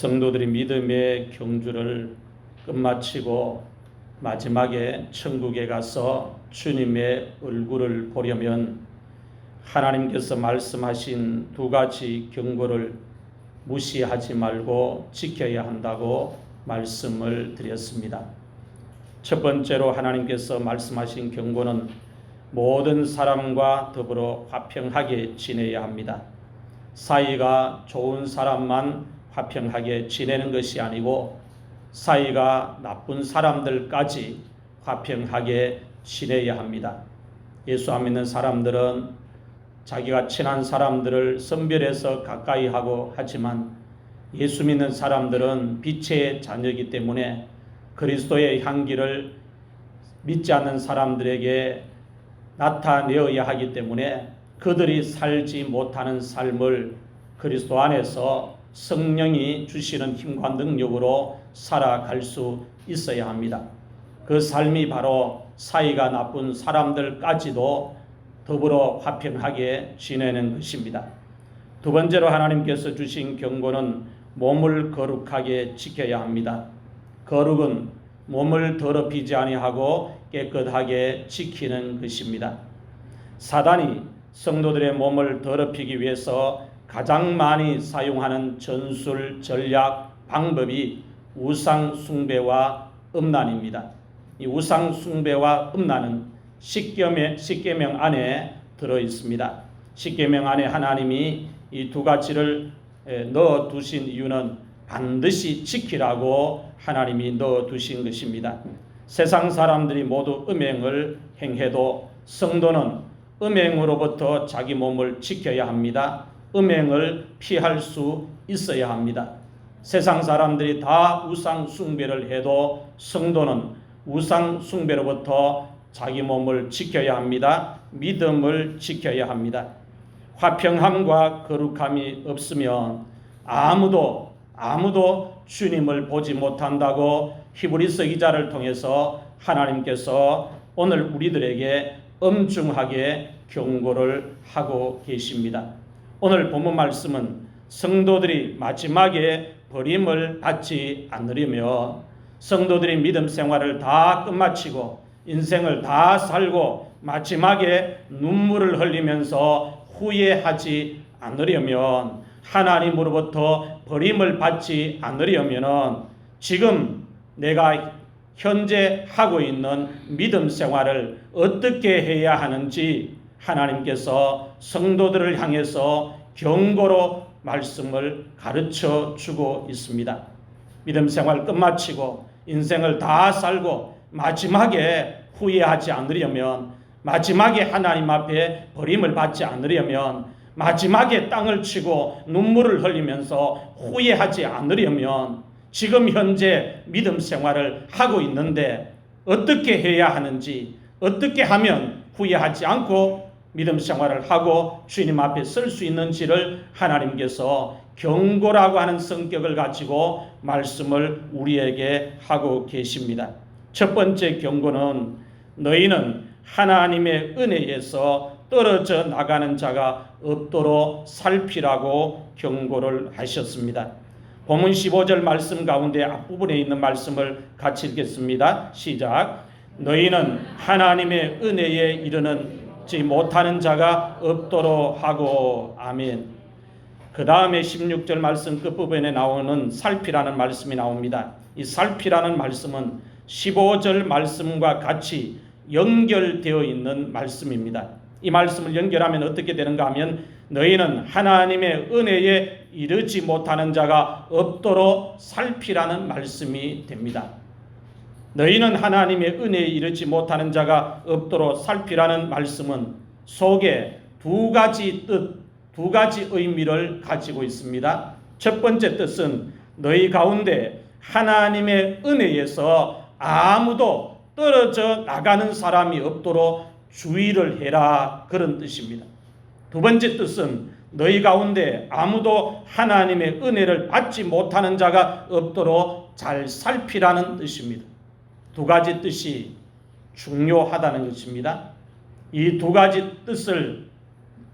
성도들이 믿음의 경주를 끝마치고 마지막에 천국에 가서 주님의 얼굴을 보려면 하나님께서 말씀하신 두 가지 경고를 무시하지 말고 지켜야 한다고 말씀을 드렸습니다. 첫 번째로 하나님께서 말씀하신 경고는 모든 사람과 더불어 화평하게 지내야 합니다. 사이가 좋은 사람만 화평하게 지내는 것이 아니고 사이가 나쁜 사람들까지 화평하게 지내야 합니다. 예수 안 믿는 사람들은 자기가 친한 사람들을 선별해서 가까이 하고 하지만 예수 믿는 사람들은 빛의 자녀이기 때문에 그리스도의 향기를 믿지 않는 사람들에게 나타내어야 하기 때문에 그들이 살지 못하는 삶을 그리스도 안에서 성령이 주시는 힘과 능력으로 살아갈 수 있어야 합니다. 그 삶이 바로 사이가 나쁜 사람들까지도 더불어 화평하게 지내는 것입니다. 두 번째로 하나님께서 주신 경고는 몸을 거룩하게 지켜야 합니다. 거룩은 몸을 더럽히지 아니하고 깨끗하게 지키는 것입니다. 사단이 성도들의 몸을 더럽히기 위해서 가장 많이 사용하는 전술, 전략, 방법이 우상 숭배와 음란입니다. 이 우상 숭배와 음란은 십계명 안에 들어 있습니다. 십계명 안에 하나님이 이 두 가지를 넣어 두신 이유는 반드시 지키라고 하나님이 넣어 두신 것입니다. 세상 사람들이 모두 음행을 행해도 성도는 음행으로부터 자기 몸을 지켜야 합니다. 음행을 피할 수 있어야 합니다. 세상 사람들이 다 우상 숭배를 해도 성도는 우상 숭배로부터 자기 몸을 지켜야 합니다. 믿음을 지켜야 합니다. 화평함과 거룩함이 없으면 아무도 주님을 보지 못한다고 히브리서 기자를 통해서 하나님께서 오늘 우리들에게 엄중하게 경고를 하고 계십니다. 오늘 본문 말씀은 성도들이 마지막에 버림을 받지 않으려면 성도들이 믿음 생활을 다 끝마치고 인생을 다 살고 마지막에 눈물을 흘리면서 후회하지 않으려면 하나님으로부터 버림을 받지 않으려면 지금 내가 현재 하고 있는 믿음 생활을 어떻게 해야 하는지 하나님께서 성도들을 향해서 경고로 말씀을 가르쳐 주고 있습니다. 믿음 생활 끝마치고 인생을 다 살고 마지막에 후회하지 않으려면 마지막에 하나님 앞에 버림을 받지 않으려면 마지막에 땅을 치고 눈물을 흘리면서 후회하지 않으려면 지금 현재 믿음 생활을 하고 있는데 어떻게 해야 하는지 어떻게 하면 후회하지 않고 믿음 생활을 하고 주님 앞에 설 수 있는지를 하나님께서 경고라고 하는 성격을 가지고 말씀을 우리에게 하고 계십니다. 첫 번째 경고는 너희는 하나님의 은혜에서 떨어져 나가는 자가 없도록 살피라고 경고를 하셨습니다. 본문 15절 말씀 가운데 앞부분에 있는 말씀을 같이 읽겠습니다. 시작. 너희는 하나님의 은혜에 이르는 못하는 자가 없도록 하고. 아멘. 그 다음에 16절 말씀 끝부분에 나오는 살피라는 말씀이 나옵니다. 이 살피라는 말씀은 15절 말씀과 같이 연결되어 있는 말씀입니다. 이 말씀을 연결하면 어떻게 되는가 하면 너희는 하나님의 은혜에 이르지 못하는 자가 없도록 살피라는 말씀이 됩니다. 너희는 하나님의 은혜에 이르지 못하는 자가 없도록 살피라는 말씀은 속에 두 가지 뜻, 두 가지 의미를 가지고 있습니다. 첫 번째 뜻은 너희 가운데 하나님의 은혜에서 아무도 떨어져 나가는 사람이 없도록 주의를 해라, 그런 뜻입니다. 두 번째 뜻은 너희 가운데 아무도 하나님의 은혜를 받지 못하는 자가 없도록 잘 살피라는 뜻입니다. 두 가지 뜻이 중요하다는 것입니다. 이 두 가지 뜻을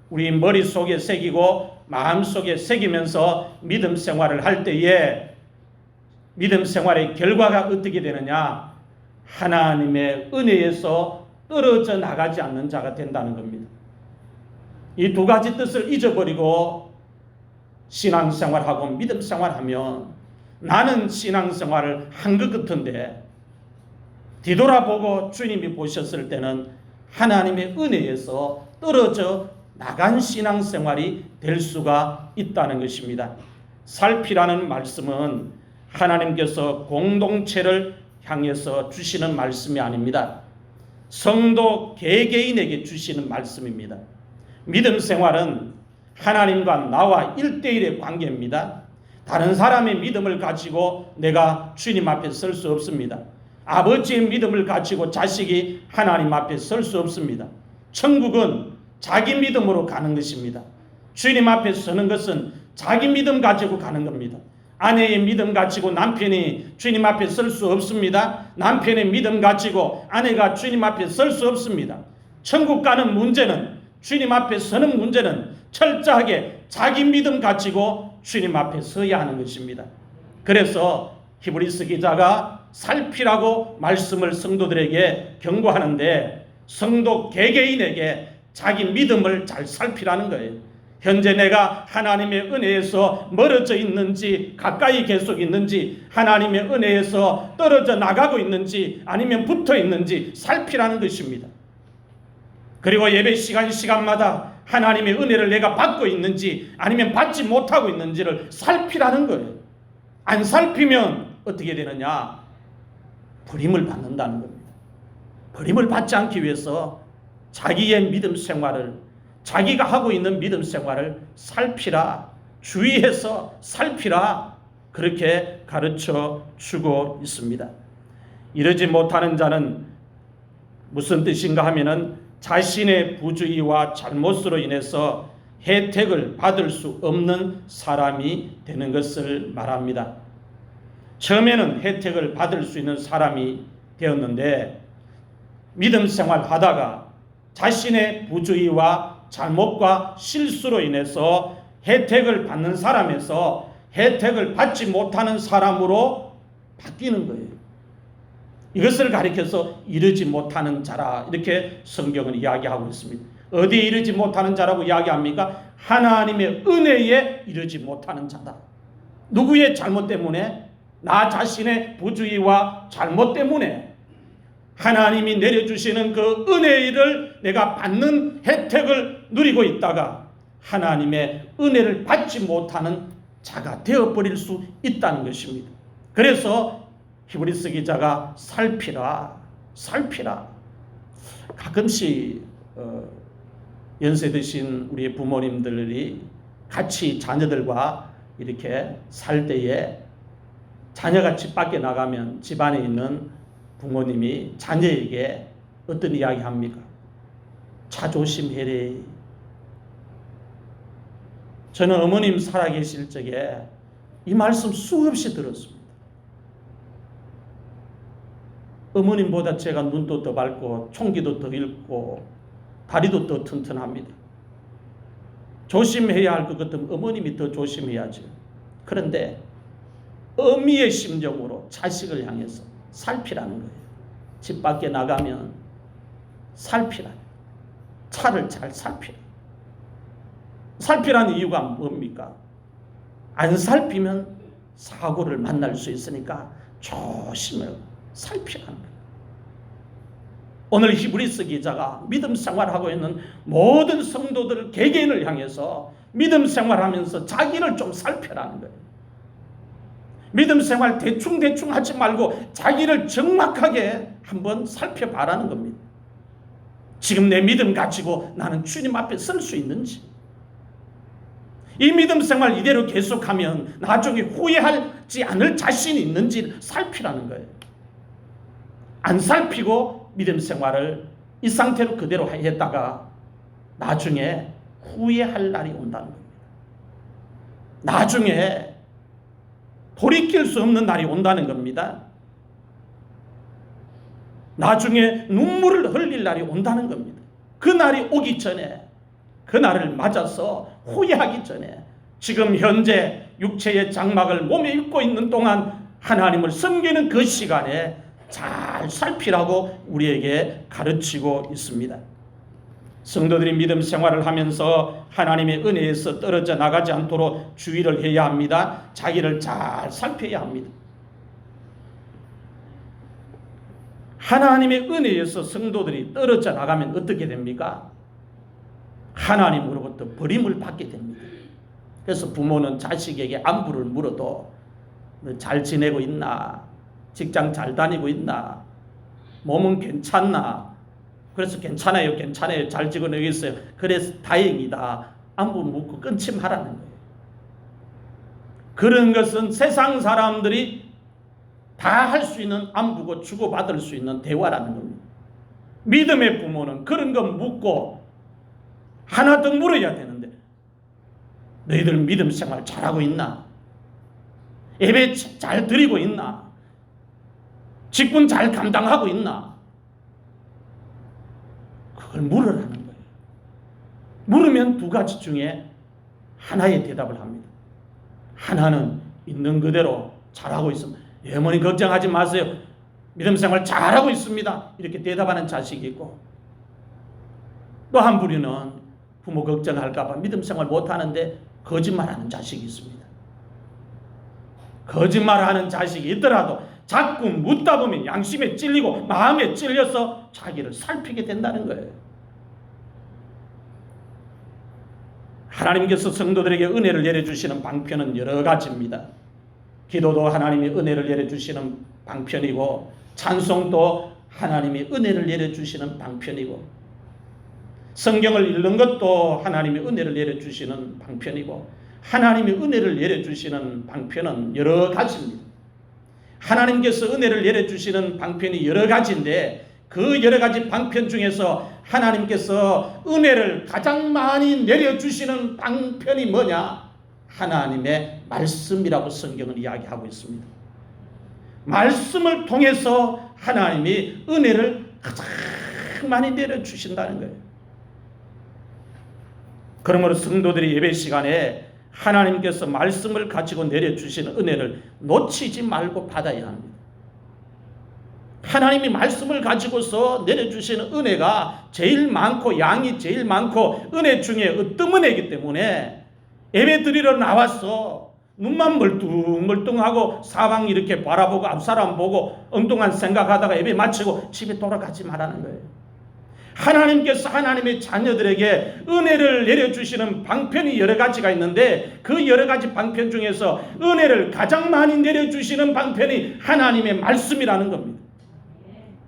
우리 머릿속에 새기고 마음속에 새기면서 믿음 생활을 할 때에 믿음 생활의 결과가 어떻게 되느냐? 하나님의 은혜에서 떨어져 나가지 않는 자가 된다는 겁니다. 이 두 가지 뜻을 잊어버리고 신앙생활하고 믿음 생활하면 나는 신앙생활을 한 것 같은데 뒤돌아보고 주님이 보셨을 때는 하나님의 은혜에서 떨어져 나간 신앙생활이 될 수가 있다는 것입니다. 살피라는 말씀은 하나님께서 공동체를 향해서 주시는 말씀이 아닙니다. 성도 개개인에게 주시는 말씀입니다. 믿음 생활은 하나님과 나와 1대1의 관계입니다. 다른 사람의 믿음을 가지고 내가 주님 앞에 설 수 없습니다. 아버지의 믿음을 가지고 자식이 하나님 앞에 설 수 없습니다. 천국은 자기 믿음으로 가는 것입니다. 주님 앞에 서는 것은 자기 믿음 가지고 가는 겁니다. 아내의 믿음 가지고 남편이 주님 앞에 설 수 없습니다. 남편의 믿음 가지고 아내가 주님 앞에 설 수 없습니다. 천국 가는 문제는, 주님 앞에 서는 문제는 철저하게 자기 믿음 가지고 주님 앞에 서야 하는 것입니다. 그래서 히브리서 기자가 살피라고 말씀을 성도들에게 경고하는데 성도 개개인에게 자기 믿음을 잘 살피라는 거예요. 현재 내가 하나님의 은혜에서 멀어져 있는지 가까이 계속 있는지, 하나님의 은혜에서 떨어져 나가고 있는지 아니면 붙어 있는지 살피라는 것입니다. 그리고 예배 시간마다 하나님의 은혜를 내가 받고 있는지 아니면 받지 못하고 있는지를 살피라는 거예요. 안 살피면 어떻게 되느냐? 버림을 받는다는 겁니다. 버림을 받지 않기 위해서 자기의 믿음 생활을, 자기가 하고 있는 믿음 생활을 살피라, 주의해서 살피라, 그렇게 가르쳐 주고 있습니다. 이러지 못하는 자는 무슨 뜻인가 하면은 자신의 부주의와 잘못으로 인해서 혜택을 받을 수 없는 사람이 되는 것을 말합니다. 처음에는 혜택을 받을 수 있는 사람이 되었는데 믿음 생활하다가 자신의 부주의와 잘못과 실수로 인해서 혜택을 받는 사람에서 혜택을 받지 못하는 사람으로 바뀌는 거예요. 이것을 가리켜서 이르지 못하는 자라, 이렇게 성경은 이야기하고 있습니다. 어디에 이르지 못하는 자라고 이야기합니까? 하나님의 은혜에 이르지 못하는 자다. 누구의 잘못 때문에? 나 자신의 부주의와 잘못 때문에 하나님이 내려주시는 그 은혜를 내가 받는 혜택을 누리고 있다가 하나님의 은혜를 받지 못하는 자가 되어버릴 수 있다는 것입니다. 그래서 히브리서 기자가 살피라. 가끔씩 연세 드신 우리 부모님들이 같이 자녀들과 이렇게 살 때에 자녀가 집 밖에 나가면 집안에 있는 부모님이 자녀에게 어떤 이야기 합니까? 차 조심해래. 저는 어머님 살아계실 적에 이 말씀 수없이 들었습니다. 어머님보다 제가 눈도 더 밝고 총기도 더 읽고 다리도 더 튼튼합니다. 조심해야 할 것 같으면 어머님이 더 조심해야죠. 그런데 어미의 심정으로 자식을 향해서 살피라는 거예요. 집 밖에 나가면 살피라. 차를 잘 살피라. 살피라는 이유가 뭡니까? 안 살피면 사고를 만날 수 있으니까 조심을 살피라는 거예요. 오늘 히브리서 기자가 믿음 생활하고 있는 모든 성도들 개개인을 향해서 믿음 생활하면서 자기를 좀 살펴라는 거예요. 믿음 생활 대충 하지 말고 자기를 정확하게 한번 살펴봐라는 겁니다. 지금 내 믿음 가지고 나는 주님 앞에 설 수 있는지, 이 믿음 생활 이대로 계속하면 나중에 후회하지 않을 자신이 있는지 살피라는 거예요. 안 살피고 믿음 생활을 이 상태로 그대로 했다가 나중에 후회할 날이 온다는 겁니다. 나중에 돌이킬 수 없는 날이 온다는 겁니다. 나중에 눈물을 흘릴 날이 온다는 겁니다. 그 날이 오기 전에, 그 날을 맞아서 후회하기 전에 지금 현재 육체의 장막을 몸에 입고 있는 동안 하나님을 섬기는 그 시간에 잘 살피라고 우리에게 가르치고 있습니다. 성도들이 믿음 생활을 하면서 하나님의 은혜에서 떨어져 나가지 않도록 주의를 해야 합니다. 자기를 잘 살펴야 합니다. 하나님의 은혜에서 성도들이 떨어져 나가면 어떻게 됩니까? 하나님으로부터 버림을 받게 됩니다. 그래서 부모는 자식에게 안부를 물어도 너 잘 지내고 있나? 직장 잘 다니고 있나? 몸은 괜찮나? 그래서 괜찮아요, 괜찮아요, 잘 지내고 있어요. 그래서 다행이다. 안부 묻고 끊지 말라는 거예요. 그런 것은 세상 사람들이 다 할 수 있는 안부고 주고받을 수 있는 대화라는 겁니다. 믿음의 부모는 그런 거 묻고 하나 더 물어야 되는데, 너희들 믿음 생활 잘하고 있나? 예배 잘 드리고 있나? 직분 잘 감당하고 있나? 그걸 물으라는 거예요. 물으면 두 가지 중에 하나의 대답을 합니다. 하나는 있는 그대로 잘하고 있습니다. 어머니 걱정하지 마세요. 믿음 생활 잘하고 있습니다. 이렇게 대답하는 자식이 있고, 또 한 부류는 부모 걱정할까 봐 믿음 생활 못하는데 거짓말하는 자식이 있습니다. 거짓말하는 자식이 있더라도 자꾸 묻다 보면 양심에 찔리고 마음에 찔려서 자기를 살피게 된다는 거예요. 하나님께서 성도들에게 은혜를 내려주시는 방편은 여러 가지입니다. 기도도 하나님이 은혜를 내려주시는 방편이고, 찬송도 하나님이 은혜를 내려주시는 방편이고, 성경을 읽는 것도 하나님이 은혜를 내려주시는 방편이고, 하나님이 은혜를 내려주시는 방편은 여러 가지입니다. 하나님께서 은혜를 내려주시는 방편이 여러 가지인데, 그 여러 가지 방편 중에서 하나님께서 은혜를 가장 많이 내려주시는 방편이 뭐냐? 하나님의 말씀이라고 성경은 이야기하고 있습니다. 말씀을 통해서 하나님이 은혜를 가장 많이 내려주신다는 거예요. 그러므로 성도들이 예배 시간에 하나님께서 말씀을 가지고 내려주시는 은혜를 놓치지 말고 받아야 합니다. 하나님이 말씀을 가지고서 내려주시는 은혜가 제일 많고 양이 제일 많고 은혜 중에 어떤 은혜이기 때문에 예배 드리러 나왔어 눈만 멀뚱멀뚱하고 사방 이렇게 바라보고 앞사람 보고 엉뚱한 생각하다가 예배 마치고 집에 돌아가지 말라는 거예요. 하나님께서 하나님의 자녀들에게 은혜를 내려주시는 방편이 여러 가지가 있는데, 그 여러 가지 방편 중에서 은혜를 가장 많이 내려주시는 방편이 하나님의 말씀이라는 겁니다.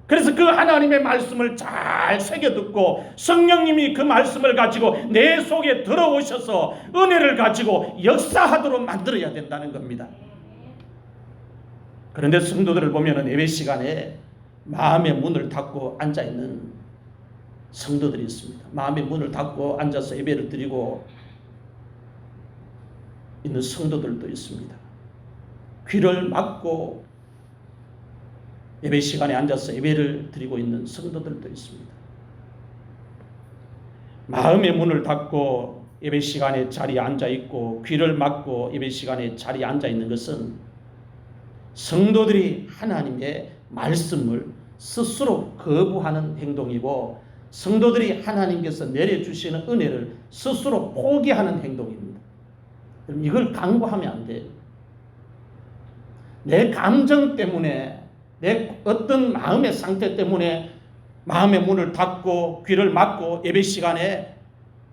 그래서 그 하나님의 말씀을 잘 새겨듣고 성령님이 그 말씀을 가지고 내 속에 들어오셔서 은혜를 가지고 역사하도록 만들어야 된다는 겁니다. 그런데 성도들을 보면 예배 시간에 마음의 문을 닫고 앉아있는 성도들이 있습니다. 마음의 문을 닫고 앉아서 예배를 드리고 있는 성도들도 있습니다. 귀를 막고 예배 시간에 앉아서 예배를 드리고 있는 성도들도 있습니다. 마음의 문을 닫고 예배 시간에 자리에 앉아 있고 귀를 막고 예배 시간에 자리에 앉아 있는 것은 성도들이 하나님의 말씀을 스스로 거부하는 행동이고, 성도들이 하나님께서 내려주시는 은혜를 스스로 포기하는 행동입니다. 그럼 이걸 강구하면 안 돼요. 내 감정 때문에, 내 어떤 마음의 상태 때문에 마음의 문을 닫고 귀를 막고 예배 시간에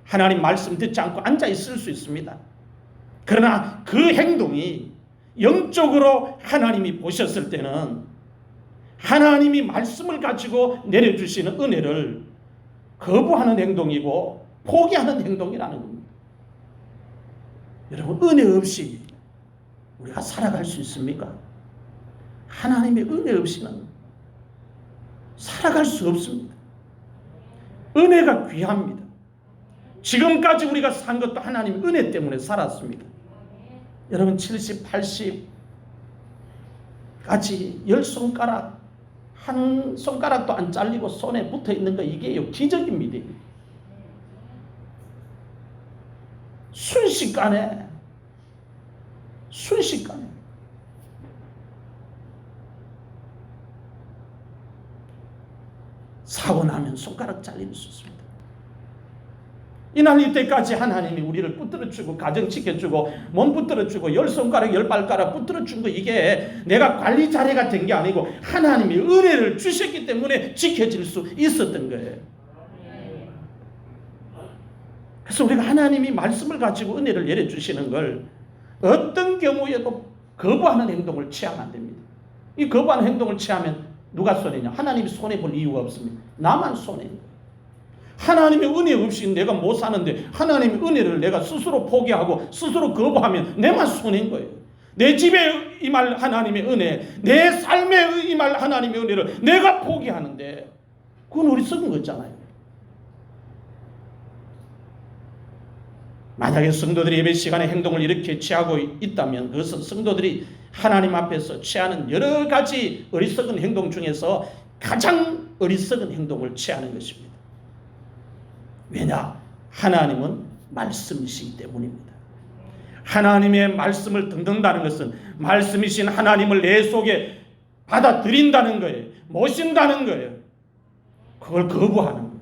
하나님 말씀 듣지 않고 앉아 있을 수 있습니다. 그러나 그 행동이 영적으로 하나님이 보셨을 때는 하나님이 말씀을 가지고 내려주시는 은혜를 거부하는 행동이고 포기하는 행동이라는 겁니다. 여러분, 은혜 없이 우리가 살아갈 수 있습니까? 하나님의 은혜 없이는 살아갈 수 없습니다. 은혜가 귀합니다. 지금까지 우리가 산 것도 하나님 은혜 때문에 살았습니다. 여러분, 70, 80까지 10손가락 한 손가락도 안 잘리고 손에 붙어 있는 거, 이게 기적입니다. 순식간에 한 손가락 잘릴 수 있습니다. 이날 이때까지 하나님이 우리를 붙들어주고 가정 지켜주고 몸 붙들어주고 10손가락 10발가락 붙들어준 거, 이게 내가 관리 자례가 된 게 아니고 하나님이 은혜를 주셨기 때문에 지켜질 수 있었던 거예요. 그래서 우리가 하나님이 말씀을 가지고 은혜를 내려주시는 걸 어떤 경우에도 거부하는 행동을 취하면 안 됩니다. 이 거부하는 행동을 취하면 누가 손해냐? 하나님이 손해볼 이유가 없습니다. 나만 손해인 거예요. 하나님의 은혜 없이 내가 못 사는데 하나님의 은혜를 내가 스스로 포기하고 스스로 거부하면 내만 손해인 거예요. 내 집에 임할 하나님의 은혜, 내 삶에 임할 하나님의 은혜를 내가 포기하는데 그건 우리 썩은 거잖아요. 만약에 성도들이 예배 시간에 행동을 이렇게 취하고 있다면 그것은 성도들이 하나님 앞에서 취하는 여러 가지 어리석은 행동 중에서 가장 어리석은 행동을 취하는 것입니다. 왜냐? 하나님은 말씀이시기 때문입니다. 하나님의 말씀을 듣는다는 것은 말씀이신 하나님을 내 속에 받아들인다는 거예요. 모신다는 거예요. 그걸 거부하는 거예요.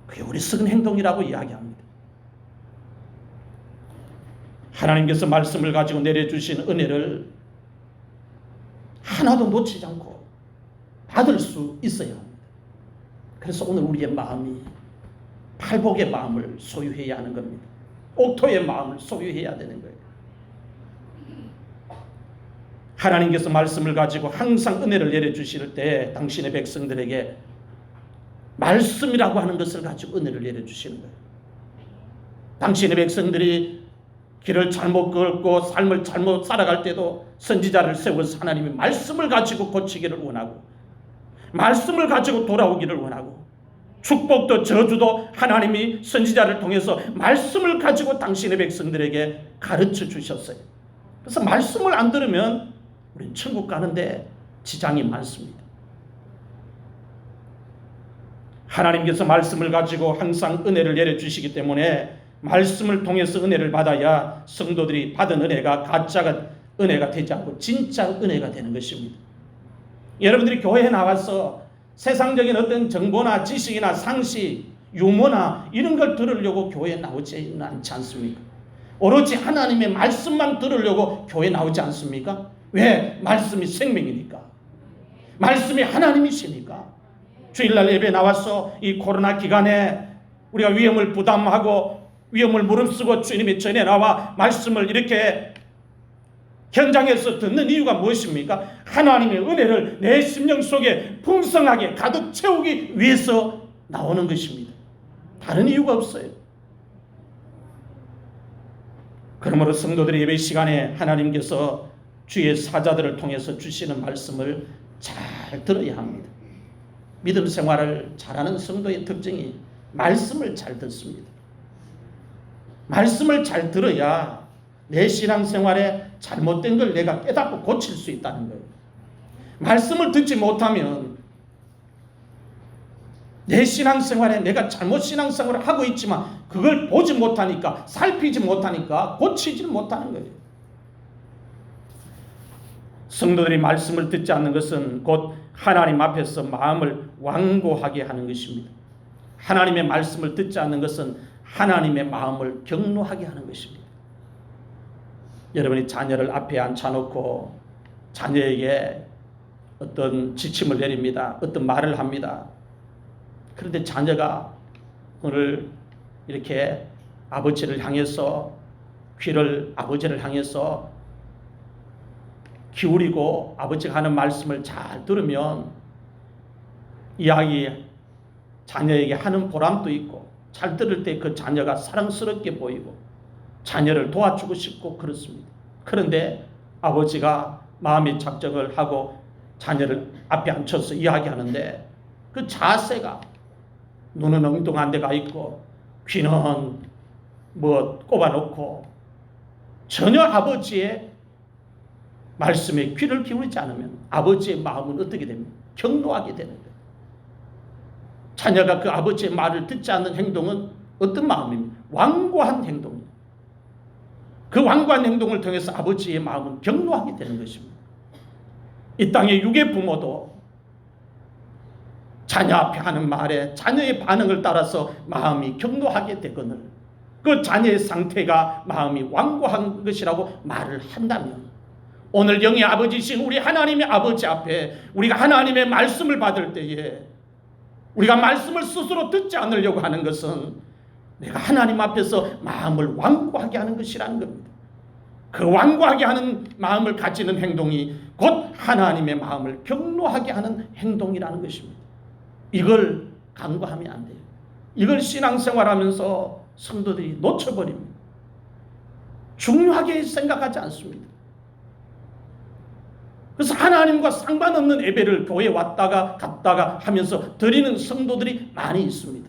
그게 어리석은 행동이라고 이야기합니다. 하나님께서 말씀을 가지고 내려주신 은혜를 하나도 놓치지 않고 받을 수 있어야 합니다. 그래서 오늘 우리의 마음이 팔복의 마음을 소유해야 하는 겁니다. 옥토의 마음을 소유해야 되는 거예요. 하나님께서 말씀을 가지고 항상 은혜를 내려주실 때 당신의 백성들에게 말씀이라고 하는 것을 가지고 은혜를 내려주시는 거예요. 당신의 백성들이 길을 잘못 걷고 삶을 잘못 살아갈 때도 선지자를 세워서 하나님이 말씀을 가지고 고치기를 원하고 말씀을 가지고 돌아오기를 원하고 축복도 저주도 하나님이 선지자를 통해서 말씀을 가지고 당신의 백성들에게 가르쳐 주셨어요. 그래서 말씀을 안 들으면 우리는 천국 가는데 지장이 많습니다. 하나님께서 말씀을 가지고 항상 은혜를 내려주시기 때문에 말씀을 통해서 은혜를 받아야 성도들이 받은 은혜가 가짜 은혜가 되지 않고 진짜 은혜가 되는 것입니다. 여러분들이 교회에 나와서 세상적인 어떤 정보나 지식이나 상식, 유머나 이런 걸 들으려고 교회에 나오지는 않지 않습니까? 오로지 하나님의 말씀만 들으려고 교회에 나오지 않습니까? 왜? 말씀이 생명이니까. 말씀이 하나님이시니까. 주일날 예배 나와서 이 코로나 기간에 우리가 위험을 부담하고 위험을 무릅쓰고 주님의 전에 나와 말씀을 이렇게 현장에서 듣는 이유가 무엇입니까? 하나님의 은혜를 내 심령 속에 풍성하게 가득 채우기 위해서 나오는 것입니다. 다른 이유가 없어요. 그러므로 성도들의 예배 시간에 하나님께서 주의 사자들을 통해서 주시는 말씀을 잘 들어야 합니다. 믿음 생활을 잘하는 성도의 특징이 말씀을 잘 듣습니다. 말씀을 잘 들어야 내 신앙생활에 잘못된 걸 내가 깨닫고 고칠 수 있다는 거예요. 말씀을 듣지 못하면 내 신앙생활에 내가 잘못 신앙생활을 하고 있지만 그걸 보지 못하니까 살피지 못하니까 고치지 못하는 거예요. 성도들이 말씀을 듣지 않는 것은 곧 하나님 앞에서 마음을 완고하게 하는 것입니다. 하나님의 말씀을 듣지 않는 것은 하나님의 마음을 격노하게 하는 것입니다. 여러분이 자녀를 앞에 앉혀놓고 자녀에게 어떤 지침을 내립니다. 어떤 말을 합니다. 그런데 자녀가 오늘 이렇게 아버지를 향해서 귀를 아버지를 향해서 기울이고 아버지가 하는 말씀을 잘 들으면 이 아이 자녀에게 하는 보람도 있고 잘 들을 때 그 자녀가 사랑스럽게 보이고 자녀를 도와주고 싶고 그렇습니다. 그런데 아버지가 마음의 작정을 하고 자녀를 앞에 앉혀서 이야기하는데 그 자세가 눈은 엉뚱한 데가 있고 귀는 뭐 꼽아놓고 전혀 아버지의 말씀에 귀를 기울이지 않으면 아버지의 마음은 어떻게 됩니까? 격노하게 되는 거예요. 자녀가 그 아버지의 말을 듣지 않는 행동은 어떤 마음입니까? 완고한 행동입니다. 그 완고한 행동을 통해서 아버지의 마음은 격노하게 되는 것입니다. 이 땅의 육의 부모도 자녀 앞에 하는 말에 자녀의 반응을 따라서 마음이 격노하게 되거늘 그 자녀의 상태가 마음이 완고한 것이라고 말을 한다면 오늘 영의 아버지신 우리 하나님의 아버지 앞에 우리가 하나님의 말씀을 받을 때에 우리가 말씀을 스스로 듣지 않으려고 하는 것은 내가 하나님 앞에서 마음을 완고하게 하는 것이라는 겁니다. 그 완고하게 하는 마음을 가지는 행동이 곧 하나님의 마음을 격노하게 하는 행동이라는 것입니다. 이걸 간과하면 안 돼요. 이걸 신앙생활하면서 성도들이 놓쳐버립니다. 중요하게 생각하지 않습니다. 그래서 하나님과 상관없는 예배를 교회에 왔다가 갔다가 하면서 드리는 성도들이 많이 있습니다.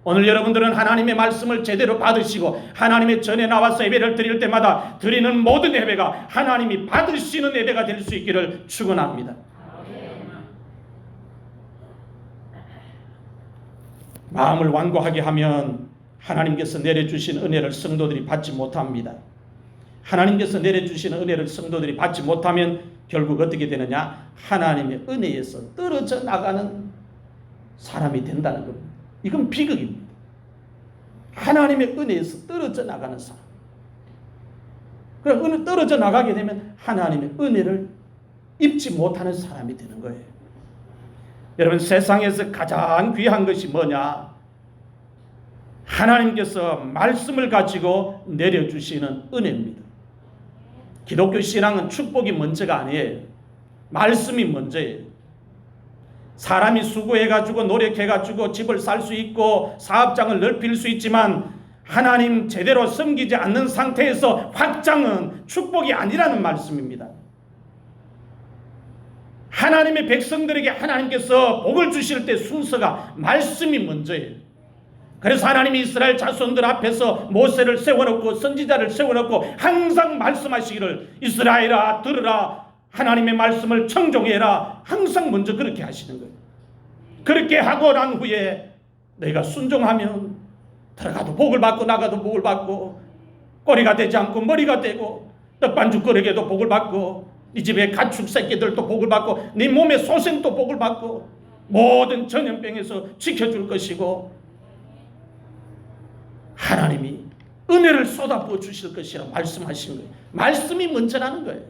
오늘 여러분들은 하나님의 말씀을 제대로 받으시고 하나님의 전에 나와서 예배를 드릴 때마다 드리는 모든 예배가 하나님이 받으시는 예배가 될 수 있기를 축원합니다. 마음을 완고하게 하면 하나님께서 내려주신 은혜를 성도들이 받지 못합니다. 하나님께서 내려주신 은혜를 성도들이 받지 못하면 결국 어떻게 되느냐? 하나님의 은혜에서 떨어져 나가는 사람이 된다는 겁니다. 이건 비극입니다. 하나님의 은혜에서 떨어져 나가는 사람. 그럼 떨어져 나가게 되면 하나님의 은혜를 입지 못하는 사람이 되는 거예요. 여러분, 세상에서 가장 귀한 것이 뭐냐? 하나님께서 말씀을 가지고 내려주시는 은혜입니다. 기독교 신앙은 축복이 먼저가 아니에요. 말씀이 먼저예요. 사람이 수고해가지고 노력해가지고 집을 살 수 있고 사업장을 넓힐 수 있지만 하나님 제대로 섬기지 않는 상태에서 확장은 축복이 아니라는 말씀입니다. 하나님의 백성들에게 하나님께서 복을 주실 때 순서가 말씀이 먼저예요. 그래서 하나님이 이스라엘 자손들 앞에서 모세를 세워놓고 선지자를 세워놓고 항상 말씀하시기를 이스라엘아 들으라, 하나님의 말씀을 청종해라, 항상 먼저 그렇게 하시는 거예요. 그렇게 하고 난 후에 내가 순종하면 들어가도 복을 받고 나가도 복을 받고 꼬리가 되지 않고 머리가 되고 떡반죽거리게도 복을 받고 네 집에 가축 새끼들도 복을 받고 네 몸의 소생도 복을 받고 모든 전염병에서 지켜줄 것이고 하나님이 은혜를 쏟아부어 주실 것이라 말씀하신 거예요. 말씀이 먼저라는 거예요.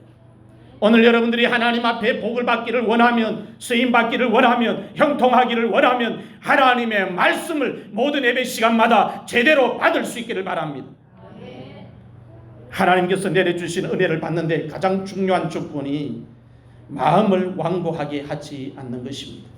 오늘 여러분들이 하나님 앞에 복을 받기를 원하면, 쓰임 받기를 원하면, 형통하기를 원하면 하나님의 말씀을 모든 예배 시간마다 제대로 받을 수 있기를 바랍니다. 하나님께서 내려주신 은혜를 받는데 가장 중요한 조건이 마음을 완고하게 하지 않는 것입니다.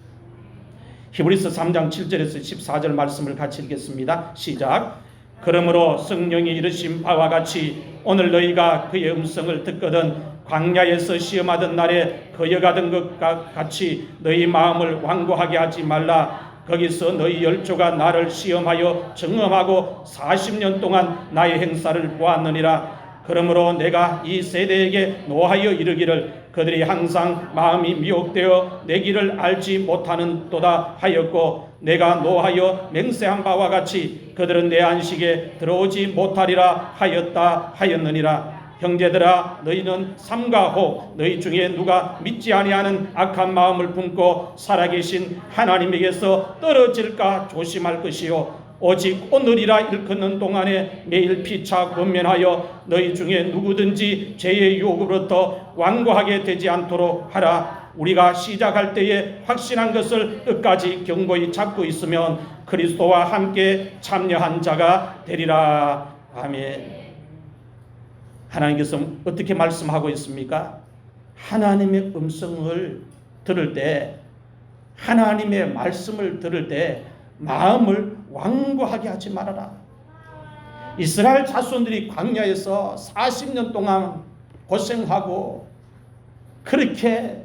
히브리서 3장 7절에서 14절 말씀을 같이 읽겠습니다. 시작. 그러므로 성령이 이르신 바와 같이 오늘 너희가 그의 음성을 듣거든 광야에서 시험하던 날에 거여가던 것과 같이 너희 마음을 완고하게 하지 말라. 거기서 너희 열조가 나를 시험하여 증험하고 40년 동안 나의 행사를 보았느니라. 그러므로 내가 이 세대에게 노하여 이르기를 그들이 항상 마음이 미혹되어 내 길을 알지 못하는 도다 하였고 내가 노하여 맹세한 바와 같이 그들은 내 안식에 들어오지 못하리라 하였느니라. 형제들아 너희는 삼가 혹 너희 중에 누가 믿지 아니하는 악한 마음을 품고 살아계신 하나님에게서 떨어질까 조심할 것이요 오직 오늘이라 일컫는 동안에 매일 피차 권면하여 너희 중에 누구든지 죄의 유혹으로부터 완고하게 되지 않도록 하라. 우리가 시작할 때에 확신한 것을 끝까지 견고히 잡고 있으면 그리스도와 함께 참여한 자가 되리라. 아멘. 하나님께서 어떻게 말씀하고 있습니까? 하나님의 음성을 들을 때, 하나님의 말씀을 들을 때 마음을 완고하게 하지 말아라. 이스라엘 자손들이 광야에서 40년 동안 고생하고 그렇게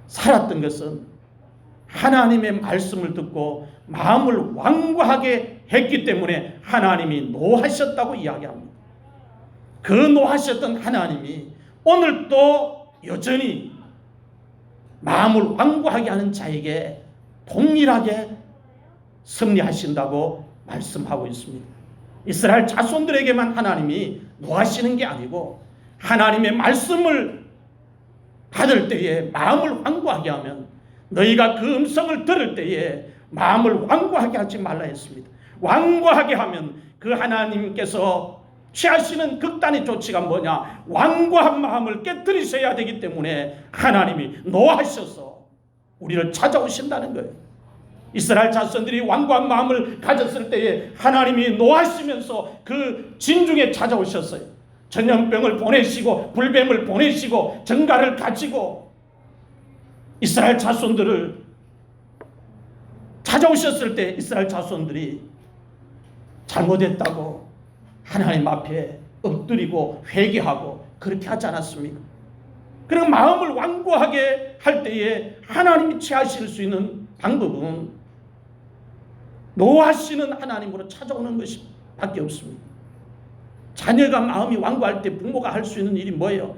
살았던 것은 하나님의 말씀을 듣고 마음을 완고하게 했기 때문에 하나님이 노하셨다고 이야기합니다. 그 노하셨던 하나님이 오늘도 여전히 마음을 완고하게 하는 자에게 동일하게 섭리하신다고 말씀하고 있습니다. 이스라엘 자손들에게만 하나님이 노하시는 게 아니고 하나님의 말씀을 받을 때에 마음을 완고하게 하면 너희가 그 음성을 들을 때에 마음을 완고하게 하지 말라 했습니다. 완고하게 하면 그 하나님께서 취하시는 극단의 조치가 뭐냐? 완고한 마음을 깨뜨리셔야 되기 때문에 하나님이 노하셔서 우리를 찾아오신다는 거예요. 이스라엘 자손들이 완고한 마음을 가졌을 때에 하나님이 노하시면서 그 진중에 찾아오셨어요. 전염병을 보내시고 불뱀을 보내시고 정갈을 가지고 이스라엘 자손들을 찾아오셨을 때 이스라엘 자손들이 잘못했다고 하나님 앞에 엎드리고 회개하고 그렇게 하지 않았습니까? 그리고 마음을 완고하게 할 때에 하나님이 취하실 수 있는 방법은 노하시는 하나님으로 찾아오는 것이 밖에 없습니다. 자녀가 마음이 완고할 때 부모가 할 수 있는 일이 뭐예요?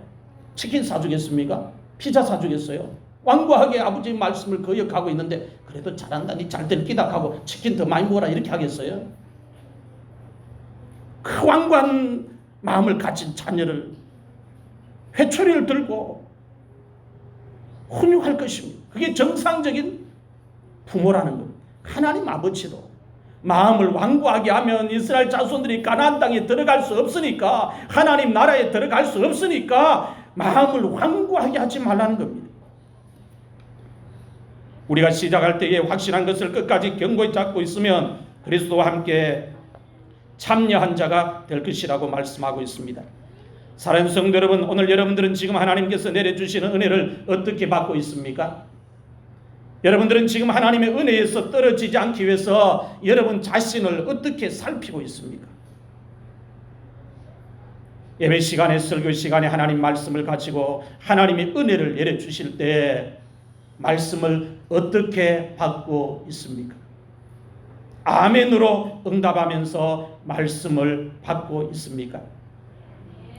치킨 사주겠습니까? 피자 사주겠어요? 완고하게 아버지 말씀을 거역하고 있는데 그래도 잘한다, 니 잘 될 끼다 하고 치킨 더 많이 먹어라 이렇게 하겠어요? 그 완고한 마음을 가진 자녀를 회초리를 들고 훈육할 것입니다. 그게 정상적인 부모라는 겁니다. 하나님 아버지도 마음을 완고하게 하면 이스라엘 자손들이 가나안 땅에 들어갈 수 없으니까, 하나님 나라에 들어갈 수 없으니까 마음을 완고하게 하지 말라는 겁니다. 우리가 시작할 때에 확실한 것을 끝까지 견고히 잡고 있으면 그리스도와 함께 참여한 자가 될 것이라고 말씀하고 있습니다. 사랑하는 성도 여러분, 오늘 여러분들은 지금 하나님께서 내려주시는 은혜를 어떻게 받고 있습니까? 여러분들은 지금 하나님의 은혜에서 떨어지지 않기 위해서 여러분 자신을 어떻게 살피고 있습니까? 예배 시간에, 설교 시간에 하나님 말씀을 가지고 하나님의 은혜를 내려주실 때 말씀을 어떻게 받고 있습니까? 아멘으로 응답하면서 말씀을 받고 있습니까?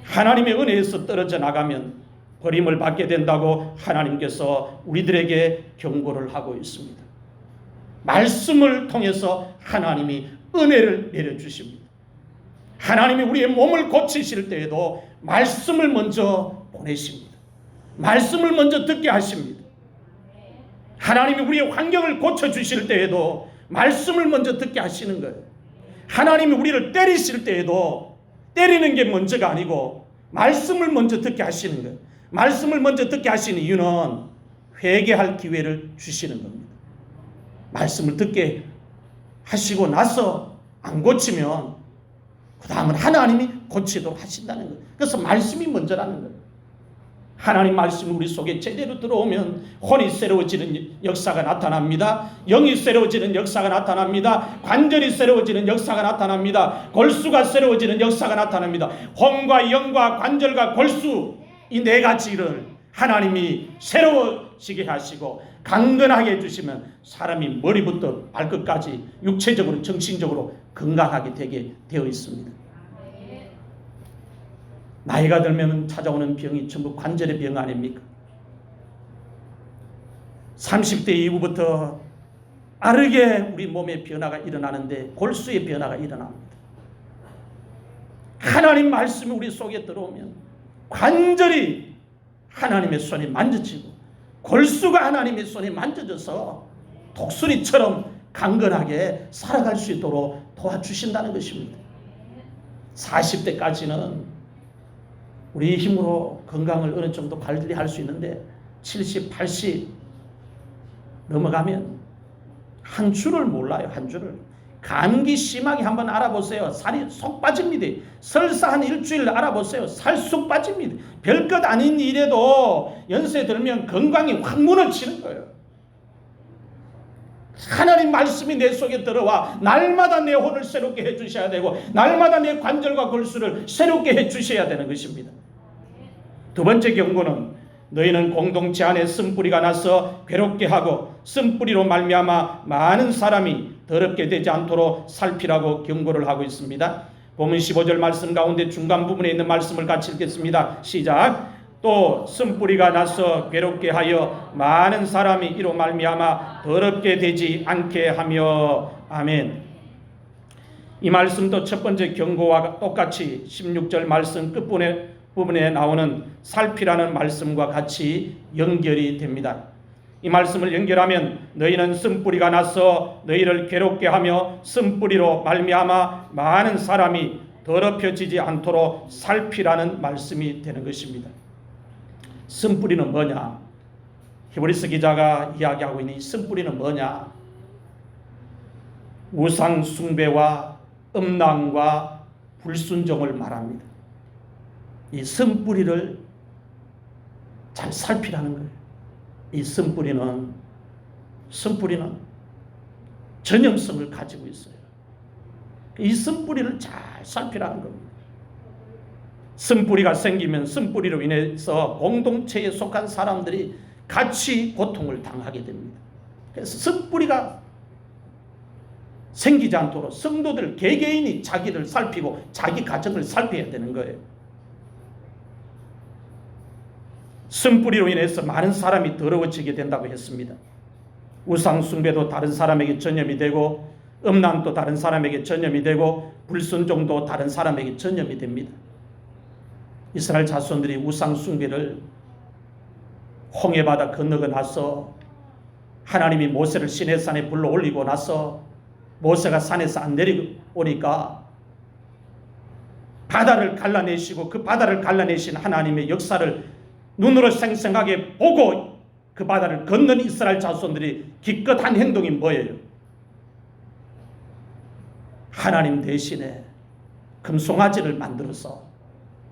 하나님의 은혜에서 떨어져 나가면 버림을 받게 된다고 하나님께서 우리들에게 경고를 하고 있습니다. 말씀을 통해서 하나님이 은혜를 내려주십니다. 하나님이 우리의 몸을 고치실 때에도 말씀을 먼저 보내십니다. 말씀을 먼저 듣게 하십니다. 하나님이 우리의 환경을 고쳐주실 때에도 말씀을 먼저 듣게 하시는 거예요. 하나님이 우리를 때리실 때에도 때리는 게 먼저가 아니고 말씀을 먼저 듣게 하시는 거예요. 말씀을 먼저 듣게 하시는 이유는 회개할 기회를 주시는 겁니다. 말씀을 듣게 하시고 나서 안 고치면 그 다음은 하나님이 고치도록 하신다는 거예요. 그래서 말씀이 먼저라는 거예요. 하나님 말씀이 우리 속에 제대로 들어오면 혼이 새로워지는 역사가 나타납니다. 영이 새로워지는 역사가 나타납니다. 관절이 새로워지는 역사가 나타납니다. 골수가 새로워지는 역사가 나타납니다. 혼과 영과 관절과 골수, 이 네 가지를 하나님이 새로워지게 하시고 강건하게 해주시면 사람이 머리부터 발끝까지 육체적으로 정신적으로 건강하게 되게 되어 있습니다. 나이가 들면 찾아오는 병이 전부 관절의 병 아닙니까? 30대 이후부터 빠르게 우리 몸의 변화가 일어나는데 골수의 변화가 일어납니다. 하나님 말씀이 우리 속에 들어오면 관절이 하나님의 손에 만져지고 골수가 하나님의 손에 만져져서 독수리처럼 강건하게 살아갈 수 있도록 도와주신다는 것입니다. 40대까지는 우리 힘으로 건강을 어느 정도 관리할 수 있는데 70, 80 넘어가면 한 줄을 몰라요. 한 줄을. 감기 심하게 한번 알아보세요. 살이 쏙 빠집니다. 설사 한 일주일 알아보세요. 살 쏙 빠집니다. 별것 아닌 일에도 연세 들면 건강이 확 무너지는 거예요. 하나님 말씀이 내 속에 들어와 날마다 내 혼을 새롭게 해주셔야 되고 날마다 내 관절과 골수를 새롭게 해주셔야 되는 것입니다. 두 번째 경고는 너희는 공동체 안에 쓴뿌리가 나서 괴롭게 하고 쓴뿌리로 말미암아 많은 사람이 더럽게 되지 않도록 살피라고 경고를 하고 있습니다. 본문 15절 말씀 가운데 중간 부분에 있는 말씀을 같이 읽겠습니다. 시작. 또 쓴뿌리가 나서 괴롭게 하여 많은 사람이 이로 말미암아 더럽게 되지 않게 하며. 아멘. 이 말씀도 첫 번째 경고와 똑같이 16절 말씀 끝부분에 나오는 살피라는 말씀과 같이 연결이 됩니다. 이 말씀을 연결하면 너희는 쓴뿌리가 나서 너희를 괴롭게 하며 쓴뿌리로 말미암아 많은 사람이 더럽혀지지 않도록 살피라는 말씀이 되는 것입니다. 쓴뿌리는 뭐냐? 히브리서 기자가 이야기하고 있는 이 쓴뿌리는 뭐냐? 우상 숭배와 음란과 불순종을 말합니다. 이 쓴뿌리를 잘 살피라는 거예요. 이 쓴뿌리는 전염성을 가지고 있어요. 이 쓴뿌리를 잘 살피라는 겁니다. 쓴뿌리가 생기면 쓴뿌리로 인해서 공동체에 속한 사람들이 같이 고통을 당하게 됩니다. 그래서 쓴뿌리가 생기지 않도록 성도들 개개인이 자기를 살피고 자기 가정을 살펴야 되는 거예요. 쓴뿌리로 인해서 많은 사람이 더러워지게 된다고 했습니다. 우상 숭배도 다른 사람에게 전염이 되고 음란도 다른 사람에게 전염이 되고 불순종도 다른 사람에게 전염이 됩니다. 이스라엘 자손들이 우상 숭배를 홍해바다 건너고 나서 하나님이 모세를 시내산에 불러 올리고 나서 모세가 산에서 안 내려오니까 바다를 갈라내시고 그 바다를 갈라내신 하나님의 역사를 눈으로 생생하게 보고 그 바다를 건넌 이스라엘 자손들이 기껏 한 행동이 뭐예요? 하나님 대신에 금송아지를 만들어서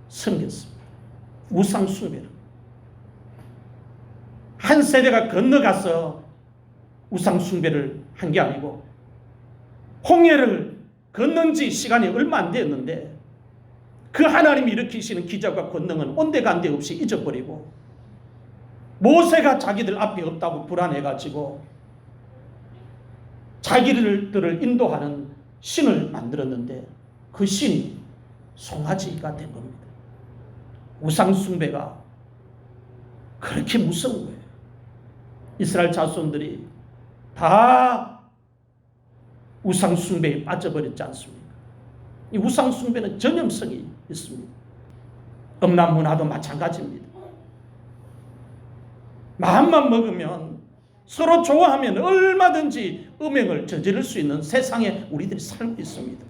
섬겼습니다. 우상 숭배를. 한 세대가 건너가서 우상 숭배를 한 게 아니고 홍해를 건넌 지 시간이 얼마 안 되었는데 그 하나님이 일으키시는 기적과 권능은 온데간데 없이 잊어버리고 모세가 자기들 앞에 없다고 불안해가지고 자기들을 인도하는 신을 만들었는데 그 신이 송아지가 된 겁니다. 우상 숭배가 그렇게 무서운 거예요. 이스라엘 자손들이 다 우상 숭배에 빠져버렸지 않습니까? 이 우상 숭배는 전염성이 있습니다. 음란 문화도 마찬가지입니다. 마음만 먹으면 서로 좋아하면 얼마든지 음행을 저지를 수 있는 세상에 우리들이 살고 있습니다.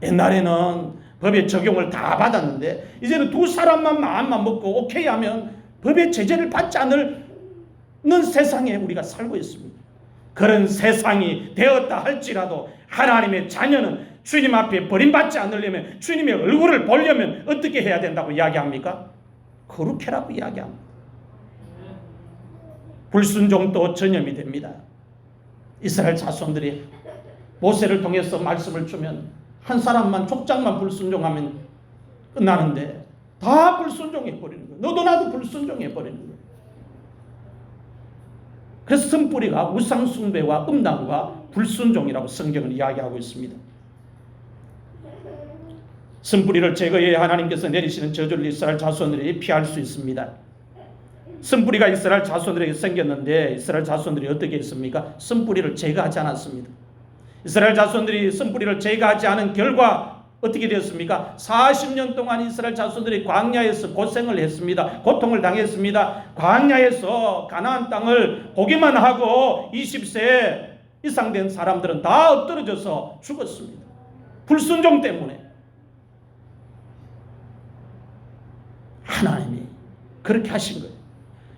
옛날에는 법의 적용을 다 받았는데 이제는 두 사람만 마음만 먹고 오케이 하면 법의 제재를 받지 않는 세상에 우리가 살고 있습니다. 그런 세상이 되었다 할지라도 하나님의 자녀는 주님 앞에 버림받지 않으려면 주님의 얼굴을 보려면 어떻게 해야 된다고 이야기합니까? 거룩해라고 이야기합니다. 불순종도 전염이 됩니다. 이스라엘 자손들이 모세를 통해서 말씀을 주면 한 사람만 족장만 불순종하면 끝나는데 다 불순종해 버리는 거예요. 너도 나도 불순종해 버리는 거예요. 그래서 쓴뿌리가 우상 숭배와 음란과 불순종이라고 성경은 이야기하고 있습니다. 쓴뿌리를 제거해야 하나님께서 내리시는 저주를 이스라엘 자손들이 피할 수 있습니다. 쓴뿌리가 이스라엘 자손들에게 생겼는데 이스라엘 자손들이 어떻게 했습니까? 쓴뿌리를 제거하지 않았습니다. 이스라엘 자손들이 쓴뿌리를 제거하지 않은 결과 어떻게 되었습니까? 40년 동안 이스라엘 자손들이 광야에서 고생을 했습니다. 고통을 당했습니다. 광야에서 가나안 땅을 보기만 하고 20세 이상 된 사람들은 다 엎드러져서 죽었습니다. 불순종 때문에. 하나님이 그렇게 하신 거예요.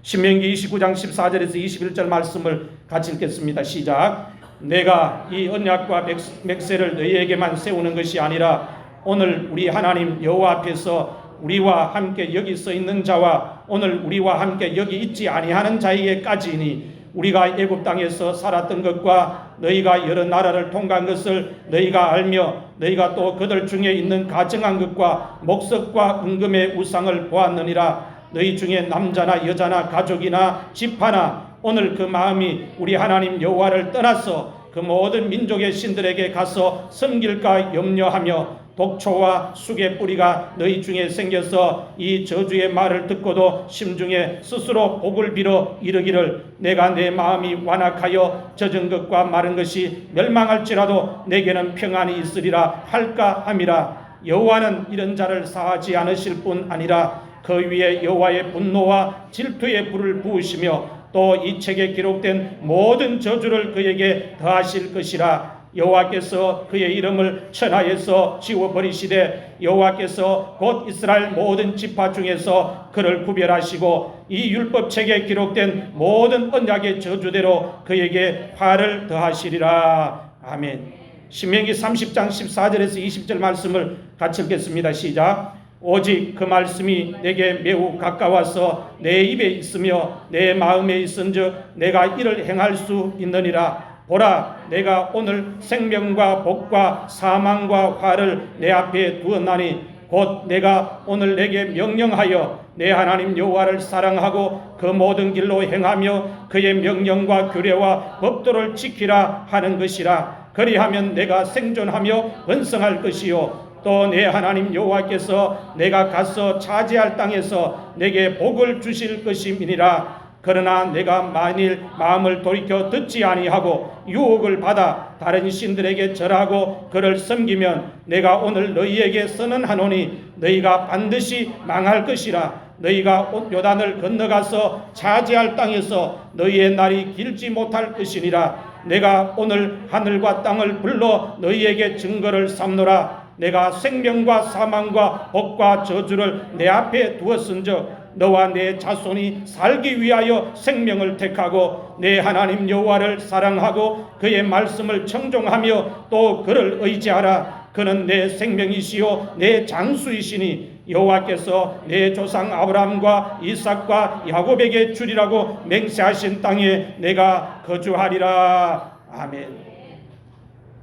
신명기 29장 14절에서 21절 말씀을 같이 읽겠습니다. 시작. 내가 이 언약과 맹세를 너희에게만 세우는 것이 아니라 오늘 우리 하나님 여호와 앞에서 우리와 함께 여기 서 있는 자와 오늘 우리와 함께 여기 있지 아니하는 자에게까지니 우리가 애굽 땅에서 살았던 것과 너희가 여러 나라를 통과한 것을 너희가 알며 너희가 또 그들 중에 있는 가증한 것과 목석과 은금의 우상을 보았느니라. 너희 중에 남자나 여자나 가족이나 집하나 오늘 그 마음이 우리 하나님 여호와를 떠나서 그 모든 민족의 신들에게 가서 섬길까 염려하며 독초와 쑥의 뿌리가 너희 중에 생겨서 이 저주의 말을 듣고도 심중에 스스로 복을 빌어 이르기를 내가 내 마음이 완악하여 젖은 것과 마른 것이 멸망할지라도 내게는 평안이 있으리라 할까 함이라. 여호와는 이런 자를 사하지 않으실 뿐 아니라 그 위에 여호와의 분노와 질투의 불을 부으시며 또 이 책에 기록된 모든 저주를 그에게 더하실 것이라. 여호와께서 그의 이름을 천하에서 지워버리시되 여호와께서 곧 이스라엘 모든 지파 중에서 그를 구별하시고 이 율법책에 기록된 모든 언약의 저주대로 그에게 화를 더하시리라. 아멘. 신명기 30장 14절에서 20절 말씀을 같이 읽겠습니다. 시작. 오직 그 말씀이 내게 매우 가까워서 내 입에 있으며 내 마음에 있은즉 내가 이를 행할 수 있느니라. 보라, 내가 오늘 생명과 복과 사망과 화를 내 앞에 두었나니 곧 내가 오늘 내게 명령하여 내 하나님 여호와를 사랑하고 그 모든 길로 행하며 그의 명령과 규례와 법도를 지키라 하는 것이라. 그리하면 내가 생존하며 번성할 것이요 또 내 하나님 여호와께서 내가 가서 차지할 땅에서 내게 복을 주실 것임이니라. 그러나 내가 만일 마음을 돌이켜 듣지 아니하고 유혹을 받아 다른 신들에게 절하고 그를 섬기면 내가 오늘 너희에게 선언하노니 너희가 반드시 망할 것이라. 너희가 요단을 건너가서 차지할 땅에서 너희의 날이 길지 못할 것이니라. 내가 오늘 하늘과 땅을 불러 너희에게 증거를 삼노라. 내가 생명과 사망과 복과 저주를 내 앞에 두었은즉 너와 내 자손이 살기 위하여 생명을 택하고 내 하나님 여호와를 사랑하고 그의 말씀을 청종하며 또 그를 의지하라. 그는 내 생명이시요 내 장수이시니 여호와께서 내 조상 아브라함과 이삭과 야곱에게 주리라고 맹세하신 땅에 내가 거주하리라. 아멘.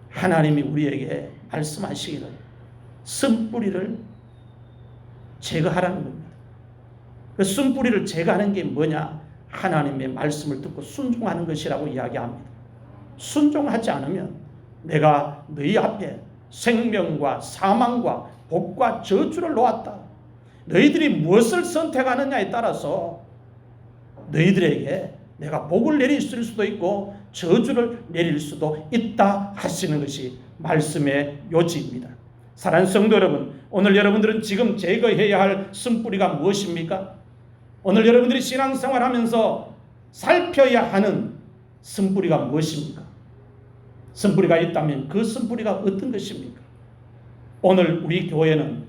하나님이 우리에게 말씀하시기를 쓴뿌리를 제거하라는 겁니다. 그 쓴뿌리를 제거하는 게 뭐냐? 하나님의 말씀을 듣고 순종하는 것이라고 이야기합니다. 순종하지 않으면 내가 너희 앞에 생명과 사망과 복과 저주를 놓았다. 너희들이 무엇을 선택하느냐에 따라서 너희들에게 내가 복을 내릴 수도 있고 저주를 내릴 수도 있다 하시는 것이 말씀의 요지입니다. 사랑하는 성도 여러분, 오늘 여러분들은 지금 제거해야 할 쓴뿌리가 무엇입니까? 오늘 여러분들이 신앙생활하면서 살펴야 하는 쓴뿌리가 무엇입니까? 쓴뿌리가 있다면 그 쓴뿌리가 어떤 것입니까? 오늘 우리 교회는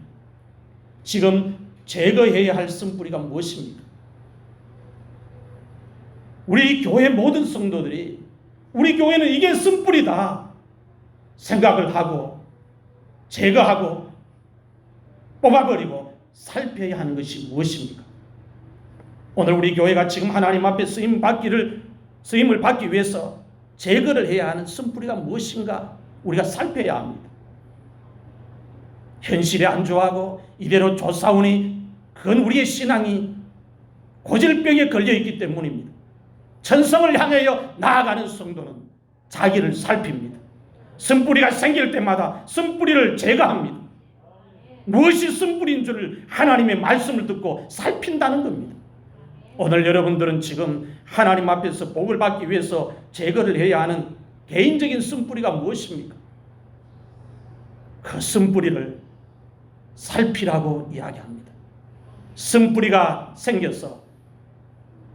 지금 제거해야 할 쓴뿌리가 무엇입니까? 우리 교회 모든 성도들이 우리 교회는 이게 쓴뿌리다 생각을 하고 제거하고 뽑아버리고 살펴야 하는 것이 무엇입니까? 오늘 우리 교회가 지금 하나님 앞에 쓰임을 받기 위해서 제거를 해야 하는 쓴뿌리가 무엇인가 우리가 살펴야 합니다. 현실에 안주하고 이대로 쫓아오니 그건 우리의 신앙이 고질병에 걸려있기 때문입니다. 천성을 향하여 나아가는 성도는 자기를 살핍니다. 쓴뿌리가 생길 때마다 쓴뿌리를 제거합니다. 무엇이 쓴뿌리인 줄을 하나님의 말씀을 듣고 살핀다는 겁니다. 오늘 여러분들은 지금 하나님 앞에서 복을 받기 위해서 제거를 해야 하는 개인적인 쓴뿌리가 무엇입니까? 그 쓴뿌리를 살피라고 이야기합니다. 쓴뿌리가 생겨서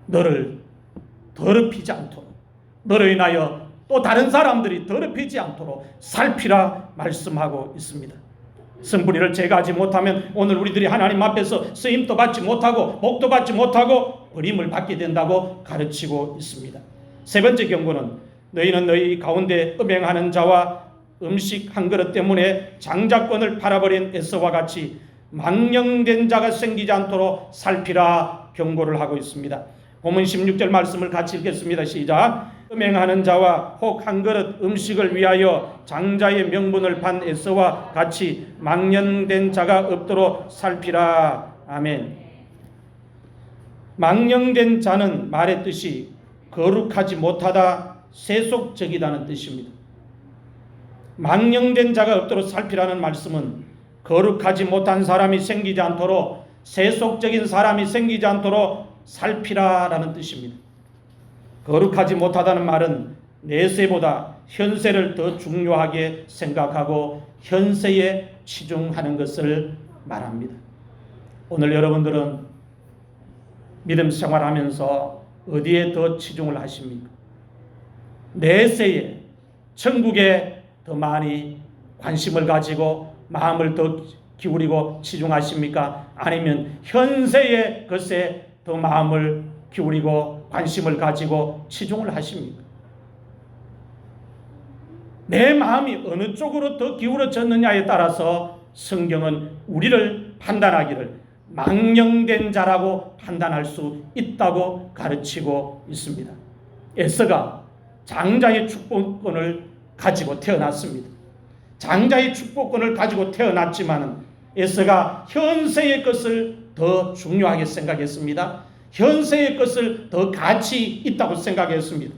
너를 더럽히지 않도록, 너로 인하여 또 다른 사람들이 더럽히지 않도록 살피라 말씀하고 있습니다. 쓴뿌리를 제거하지 못하면 오늘 우리들이 하나님 앞에서 쓰임도 받지 못하고 복도 받지 못하고 버림을 받게 된다고 가르치고 있습니다. 세 번째 경고는 너희는 너희 가운데 음행하는 자와 음식 한 그릇 때문에 장자권을 팔아버린 에서와 같이 망령된 자가 생기지 않도록 살피라 경고를 하고 있습니다. 본문 16절 말씀을 같이 읽겠습니다. 시작. 음행하는 자와 혹 한 그릇 음식을 위하여 장자의 명분을 판 에서와 같이 망령된 자가 없도록 살피라. 아멘. 망령된 자는 말의 뜻이 거룩하지 못하다, 세속적이다는 뜻입니다. 망령된 자가 없도록 살피라는 말씀은 거룩하지 못한 사람이 생기지 않도록, 세속적인 사람이 생기지 않도록 살피라라는 뜻입니다. 거룩하지 못하다는 말은 내세보다 현세를 더 중요하게 생각하고 현세에 치중하는 것을 말합니다. 오늘 여러분들은 믿음 생활하면서 어디에 더 치중을 하십니까? 내세에 천국에 더 많이 관심을 가지고 마음을 더 기울이고 치중하십니까? 아니면 현세의 것에 더 마음을 기울이고 관심을 가지고 치중을 하십니까? 내 마음이 어느 쪽으로 더 기울어졌느냐에 따라서 성경은 우리를 판단하기를 망령된 자라고 판단할 수 있다고 가르치고 있습니다. 에서가 장자의 축복권을 가지고 태어났습니다. 장자의 축복권을 가지고 태어났지만 에서가 현세의 것을 더 중요하게 생각했습니다. 현세의 것을 더 가치 있다고 생각했습니다.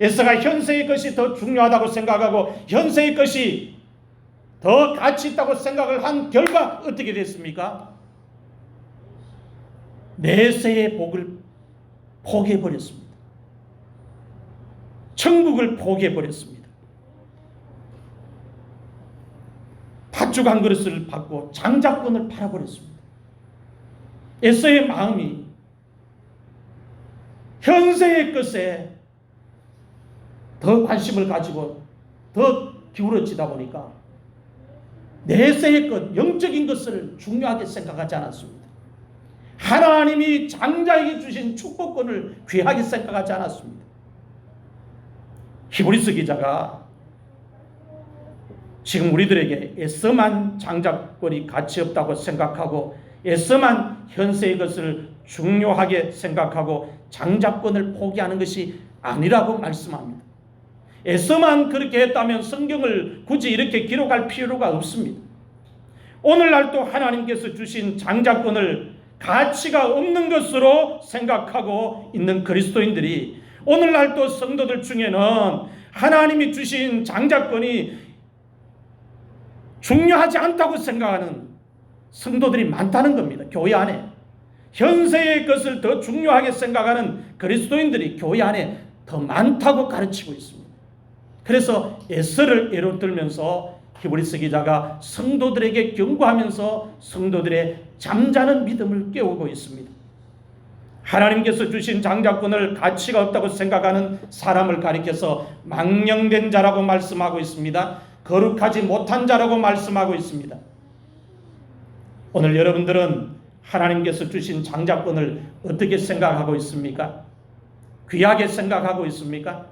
에서가 현세의 것이 더 중요하다고 생각하고 현세의 것이 더 가치 있다고 생각을 한 결과 어떻게 됐습니까? 내세의 복을 포기해버렸습니다. 천국을 포기해버렸습니다. 팥죽 한 그릇을 받고 장자권을 팔아버렸습니다. 에서의 마음이 현세의 것에 더 관심을 가지고 더 기울어지다 보니까 내세의 것, 영적인 것을 중요하게 생각하지 않았습니다. 하나님이 장자에게 주신 축복권을 귀하게 생각하지 않았습니다. 히브리서 기자가 지금 우리들에게 에서만 장자권이 가치 없다고 생각하고 에서만 현세의 것을 중요하게 생각하고 장자권을 포기하는 것이 아니라고 말씀합니다. 에서만 그렇게 했다면 성경을 굳이 이렇게 기록할 필요가 없습니다. 오늘날도 하나님께서 주신 장자권을 가치가 없는 것으로 생각하고 있는 그리스도인들이 오늘날도 성도들 중에는 하나님이 주신 장자권이 중요하지 않다고 생각하는 성도들이 많다는 겁니다. 교회 안에 현세의 것을 더 중요하게 생각하는 그리스도인들이 교회 안에 더 많다고 가르치고 있습니다. 그래서 에서를 예로 들면서 히브리서 기자가 성도들에게 경고하면서 성도들의 잠자는 믿음을 깨우고 있습니다. 하나님께서 주신 장자권을 가치가 없다고 생각하는 사람을 가리켜서 망령된 자라고 말씀하고 있습니다. 거룩하지 못한 자라고 말씀하고 있습니다. 오늘 여러분들은 하나님께서 주신 장자권을 어떻게 생각하고 있습니까? 귀하게 생각하고 있습니까?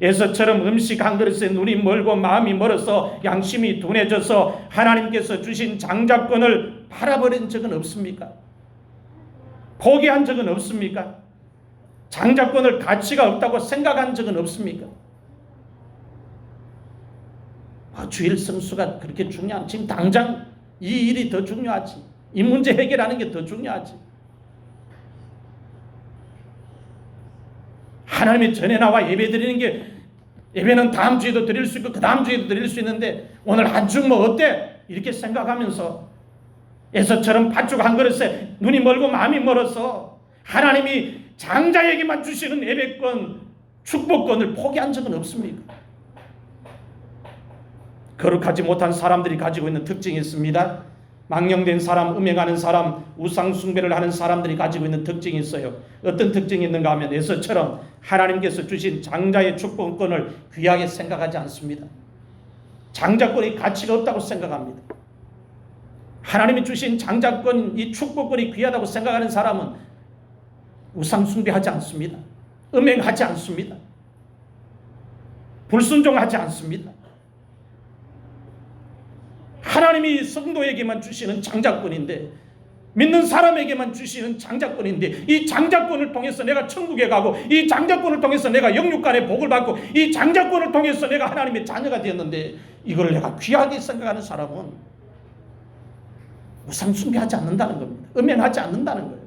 에서처럼 음식 한 그릇에 눈이 멀고 마음이 멀어서 양심이 둔해져서 하나님께서 주신 장자권을 팔아버린 적은 없습니까? 포기한 적은 없습니까? 장자권을 가치가 없다고 생각한 적은 없습니까? 주일 성수가 그렇게 중요한, 지금 당장 이 일이 더 중요하지. 이 문제 해결하는 게 더 중요하지. 하나님의 전에 나와 예배 드리는 게, 예배는 다음 주에도 드릴 수 있고 그 다음 주에도 드릴 수 있는데 오늘 한 주 뭐 어때? 이렇게 생각하면서 에서처럼 팥죽 한 그릇에 눈이 멀고 마음이 멀어서 하나님이 장자에게만 주시는 예배권, 축복권을 포기한 적은 없습니까? 거룩하지 못한 사람들이 가지고 있는 특징이 있습니다. 망령된 사람, 음행하는 사람, 우상 숭배를 하는 사람들이 가지고 있는 특징이 있어요. 어떤 특징이 있는가 하면 에서처럼 하나님께서 주신 장자의 축복권을 귀하게 생각하지 않습니다. 장자권이 가치가 없다고 생각합니다. 하나님이 주신 장자권, 이 축복권이 귀하다고 생각하는 사람은 우상 숭배하지 않습니다. 음행하지 않습니다. 불순종하지 않습니다. 하나님이 성도에게만 주시는 장자권인데, 믿는 사람에게만 주시는 장자권인데, 이 장자권을 통해서 내가 천국에 가고, 이 장자권을 통해서 내가 영육간의 복을 받고, 이 장자권을 통해서 내가 하나님의 자녀가 되었는데, 이걸 내가 귀하게 생각하는 사람은 우상 숭배하지 않는다는 겁니다. 음행하지 않는다는 거예요.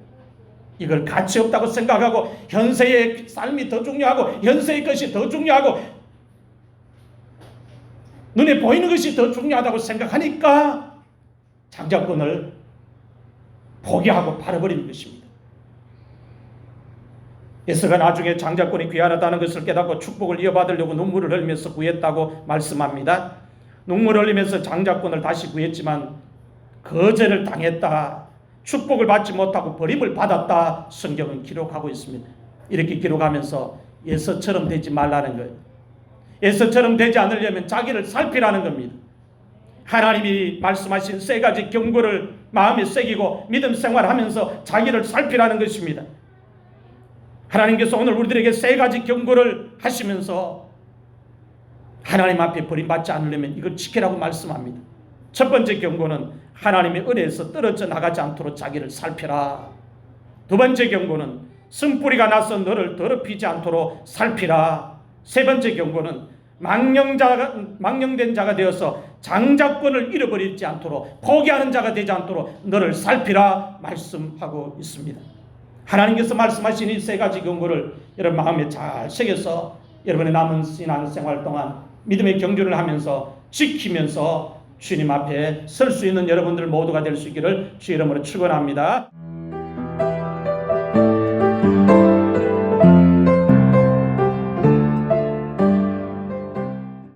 이걸 가치 없다고 생각하고 현세의 삶이 더 중요하고 현세의 것이 더 중요하고 눈에 보이는 것이 더 중요하다고 생각하니까 장자권을 포기하고 팔아버리는 것입니다. 에서가 나중에 장자권이 귀하다는 것을 깨닫고 축복을 이어받으려고 눈물을 흘리면서 구했다고 말씀합니다. 눈물을 흘리면서 장자권을 다시 구했지만 거절을 당했다. 축복을 받지 못하고 버림을 받았다 성경은 기록하고 있습니다. 이렇게 기록하면서 에서처럼 되지 말라는 거예요. 에서처럼 되지 않으려면 자기를 살피라는 겁니다. 하나님이 말씀하신 세 가지 경고를 마음에 새기고 믿음 생활하면서 자기를 살피라는 것입니다. 하나님께서 오늘 우리들에게 세 가지 경고를 하시면서 하나님 앞에 버림받지 않으려면 이걸 지키라고 말씀합니다. 첫 번째 경고는 하나님의 은혜에서 떨어져 나가지 않도록 자기를 살피라. 두 번째 경고는 쓴뿌리가 나서 너를 더럽히지 않도록 살피라. 세 번째 경고는 망령된 자가 되어서 장자권을 잃어버리지 않도록, 포기하는 자가 되지 않도록 너를 살피라 말씀하고 있습니다. 하나님께서 말씀하신 이 세 가지 경고를 여러분 마음에 잘 새겨서 여러분의 남은 신앙생활 동안 믿음의 경주를 하면서 지키면서 주님 앞에 설 수 있는 여러분들 모두가 될 수 있기를 주의 이름으로 축원합니다.